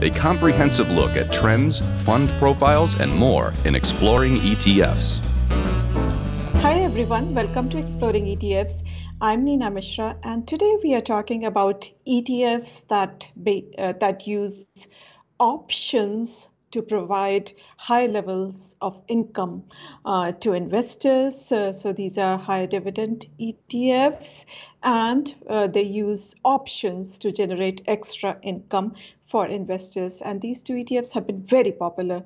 a comprehensive look at trends, fund profiles, and more in Exploring ETFs. Hi everyone, welcome to Exploring ETFs. I'm Neena Mishra, and today we are talking about ETFs that use options to provide high levels of income to investors. So these are high dividend ETFs, and they use options to generate extra income for investors. And these two ETFs have been very popular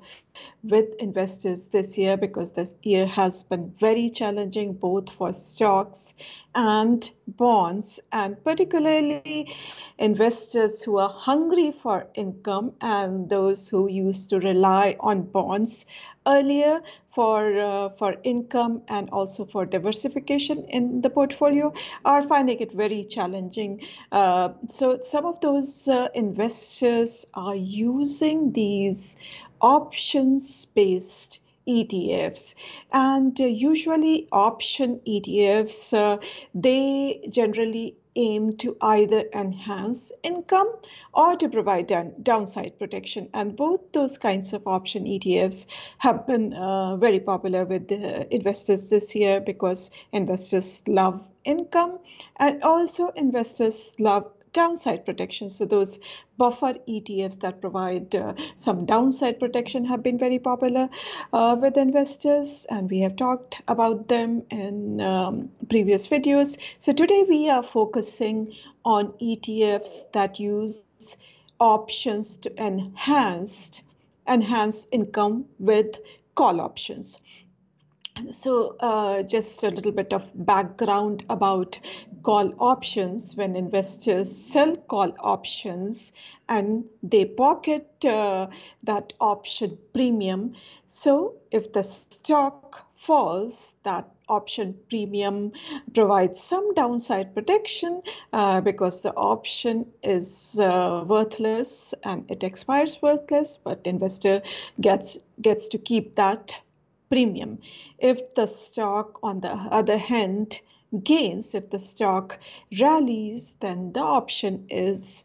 with investors this year because this year has been very challenging both for stocks and bonds, and particularly investors who are hungry for income and those who used to rely on bonds earlier for income and also for diversification in the portfolio are finding it very challenging. So some of those investors are using these options-based ETFs, and usually option ETFs, they generally aim to either enhance income or to provide downside protection. And both those kinds of option ETFs have been very popular with the investors this year because investors love income and also investors love downside protection. So those buffer ETFs that provide some downside protection have been very popular with investors, and we have talked about them in previous videos. So today we are focusing on ETFs that use options to enhance income with call options. So just a little bit of background about call options. When investors sell call options and they pocket that option premium, so if the stock falls, that option premium provides some downside protection because the option is worthless and it expires worthless, but investor gets to keep that premium. If the stock, on the other hand, gains, if the stock rallies, then the option is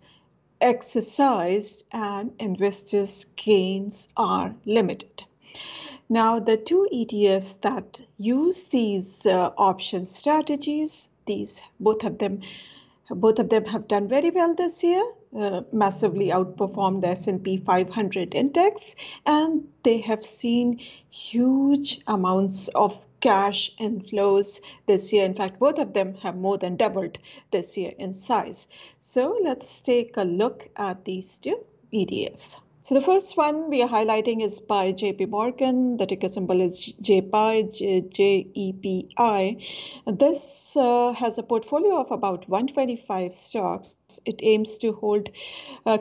exercised and investors' gains are limited. Now, the two ETFs that use these option strategies, both of them have done very well this year, massively outperformed the S&P 500 index, and they have seen huge amounts of cash inflows this year. In fact, both of them have more than doubled this year in size. So let's take a look at these two ETFs. So the first one we are highlighting is by JP Morgan. The ticker symbol is JEPI, J-E-P-I. This has a portfolio of about 125 stocks. It aims to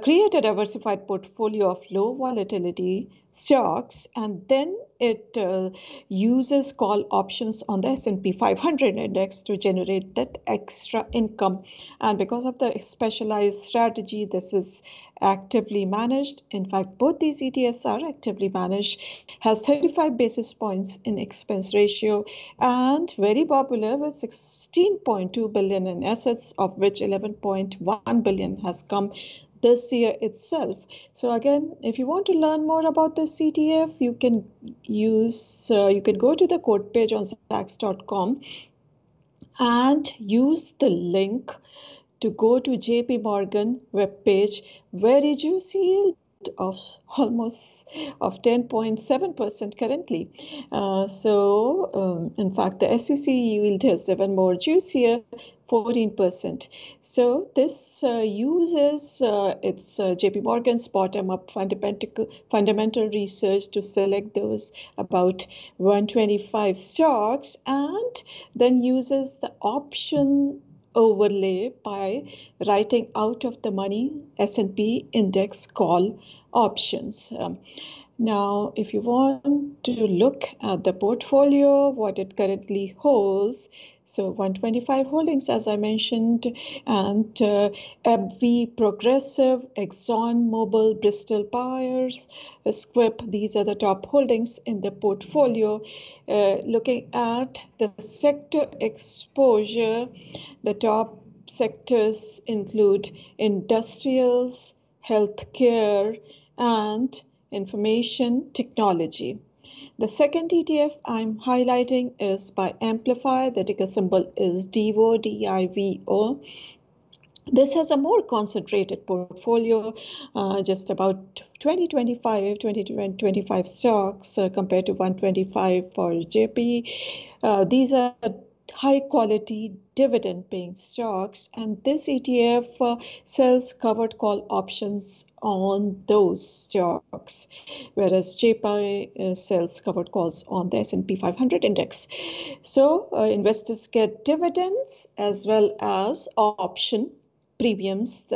create a diversified portfolio of low volatility stocks, and then it uses call options on the S&P 500 index to generate that extra income. And because of the specialized strategy, this is actively managed. In fact, both these ETFs are actively managed, has 35 basis points in expense ratio, and very popular with 16.2 billion in assets, of which 11.1 billion has come this year itself. So again, if you want to learn more about this ETF, you can go to the code page on Zacks.com and use the link to go to JP Morgan webpage, where did you see yield of almost 10.7% currently. In fact, the SEC yield is even more juicier, 14%. So this uses its JP Morgan's bottom-up fundamental research to select those about 125 stocks, and then uses the option overlay by writing out of the money S&P index call options. Now, if you want to look at the portfolio, what it currently holds, so 125 holdings, as I mentioned, and AbbVie, Progressive, ExxonMobil, Bristol Myers, Squibb, these are the top holdings in the portfolio. Looking at the sector exposure, the top sectors include industrials, healthcare, and information technology. The second ETF I'm highlighting is by Amplify. The ticker symbol is DIVO, D-I-V-O. This has a more concentrated portfolio, just about 20-25 stocks compared to 125 for JP. These are high quality dividend paying stocks, and this ETF sells covered call options on those stocks, whereas JEPI sells covered calls on the S&P 500 index. So investors get dividends as well as option premiums.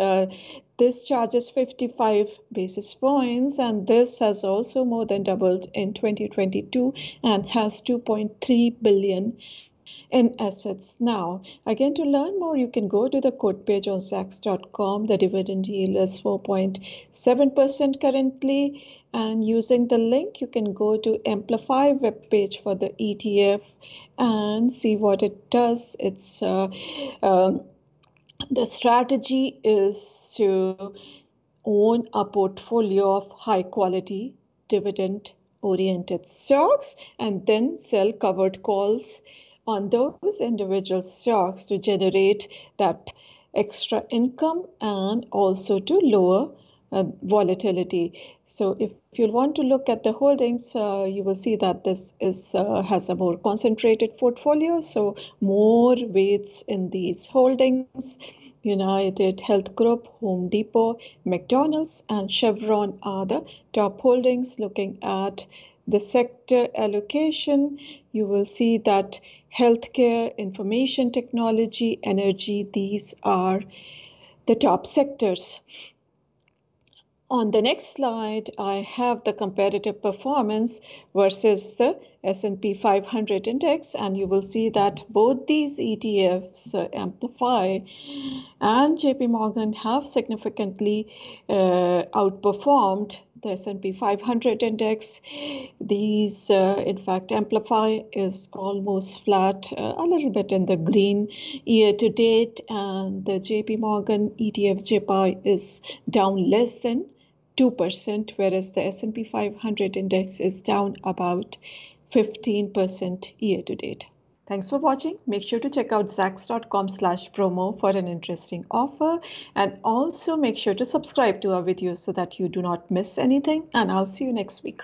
This charges 55 basis points, and this has also more than doubled in 2022 and has 2.3 billion in assets now. Again, to learn more, you can go to the quote page on Zacks.com. The dividend yield is 4.7% currently, and using the link, you can go to Amplify web page for the ETF and see what it does. The strategy is to own a portfolio of high quality dividend oriented stocks and then sell covered calls on those individual stocks to generate that extra income and also to lower volatility. So if you want to look at the holdings, you will see that this has a more concentrated portfolio, so more weights in these holdings. United Health Group, Home Depot, McDonald's, and Chevron are the top holdings. Looking at the sector allocation, you will see that healthcare, information technology, energy, these are the top sectors. On the next slide, I have the competitive performance versus the S&P 500 index, and you will see that both these ETFs, Amplify and JP Morgan, have significantly outperformed the S&P 500 index. These, in fact, Amplify is almost flat, a little bit in the green year to date, and the JP Morgan ETF JEPI is down less than 2%, whereas the S&P 500 index is down about 15% year to date. Thanks for watching. Make sure to check out Zacks.com/promo for an interesting offer, and also make sure to subscribe to our videos so that you do not miss anything, and I'll see you next week.